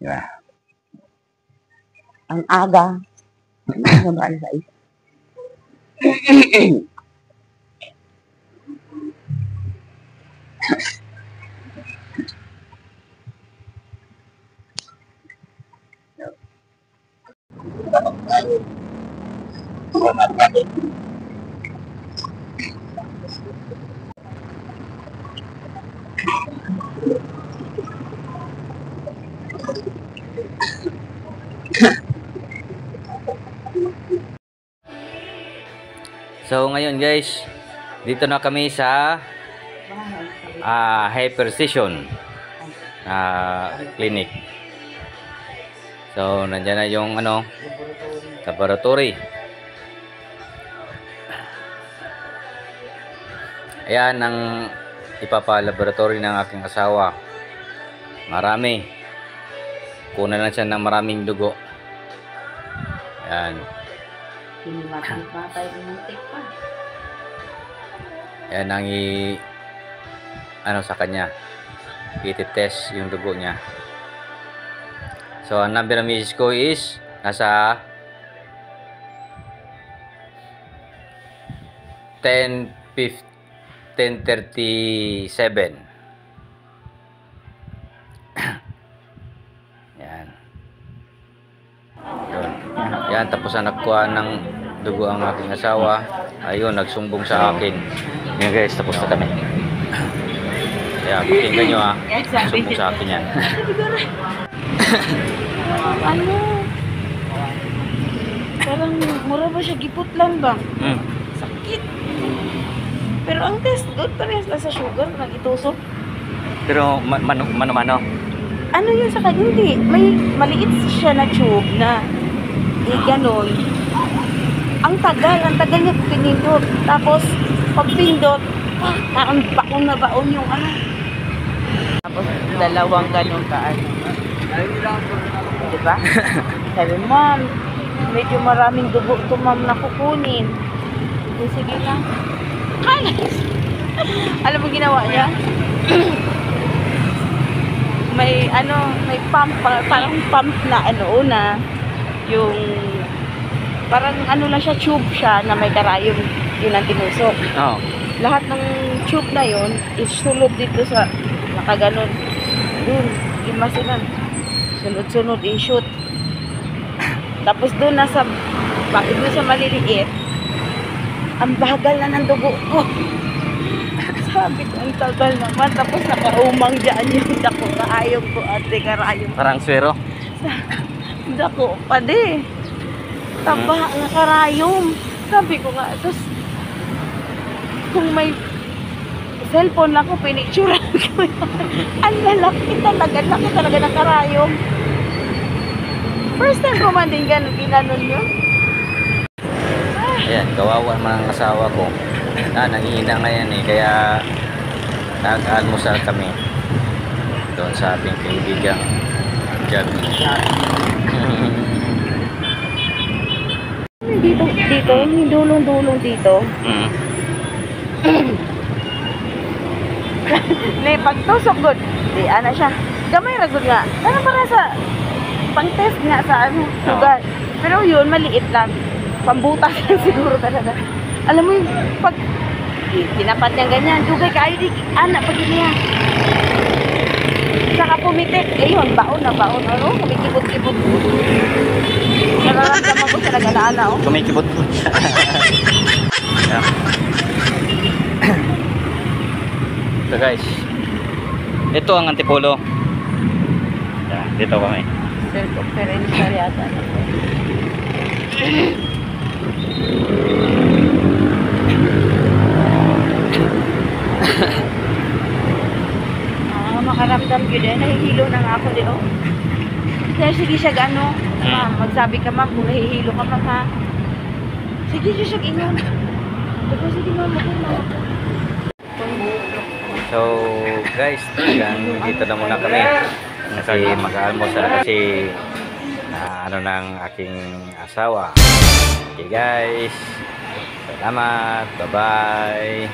Diba? Ang aga. Hanggang alas 6. So ngayon guys, dito na kami sa Hypercision clinic. So nandiyan na yung laboratory. Ayan ang ipapa-laboratory ng aking asawa. Marami. Kunan lang siya ng maraming dugo. Ayan. Ayan ang sa kanya. I-test yung dugo niya. So ang number ng misis ko is nasa 1037. Yan. Yan, tapos na nagkuha ng dugo ang aking asawa. Ayun, nagsumbong sa akin. Yan guys, tapos na kami. Kaya pakinggan nyo sumbong sa akin yan. Ano? Parang mura ba siya, gipot lang ba? Sakit. Pero ang test, good parehas lang sa sugar, nag-itusok. Pero mano-mano? Ano yun sa kanya? Hindi. May maliit siya na tube na ganon. Ang tagal niya pinindot. Tapos, pag pindot, parang baon yung ano. Tapos, dalawang ganon ka ano. Diba? Sabi, ma'am, medyo maraming dugo ito, ma'am, na kukunin. Sige lang. Alam mo ginawa niya? may pump, parang pump na una, yung parang lang siya, tube siya na may karayom, yun ang tinusok. Lahat ng tube na yun is sulod dito sa nakaganon. Dun, lima sila. Sunod-sunod i-shoot. Tapos doon nasa maliliit, ang bagal na ng dugo ko. Sabi ko, ang tagal naman. Tapos nakaumang dyan yung dako. Kaayong ko, ate, karayong. Parang swero? Dako pa di. Taba na karayong. Sabi ko nga, tapos kung may cellphone lang ko, pinicturean ko yun. Ang lalaki talaga. Laki talaga ng karayong. First time ko man din ginanon yun. Ayan, kawawa mga asawa ko. Nangihina ngayon kaya nag-almusal kami doon sa ating kaibigang Javi. Dito, yung dulong-dulong dito. May pagtusok good. Di, ano siya. Gamay ra good nga. Ano para sa pang-test nga sa lugar. Pero yun, maliit lang. Pambutas lang siguro talaga. Alam mo yung pag tinapat niya ganyan, dugay kayo di anak pag niya. Saka pumitik, yun, baon. Ano? Kumikibot-kibot. Nararamdaman ko talaga na ana, oh. Kumikibot. So guys, ito ang antipolo. Dito kami. Circumferential yata. Makaramdam ko din, nahihilo na nga ako din, oh. Kaya sige siya gano, ma'am, magsabi ka ma'am kung nahihilo ka ma'am, ha. Sige siya inyon. Sige ma'am, So guys, dito na muna kami kasi mag-almusal kasi ng aking asawa. Okay guys, salamat, bye bye.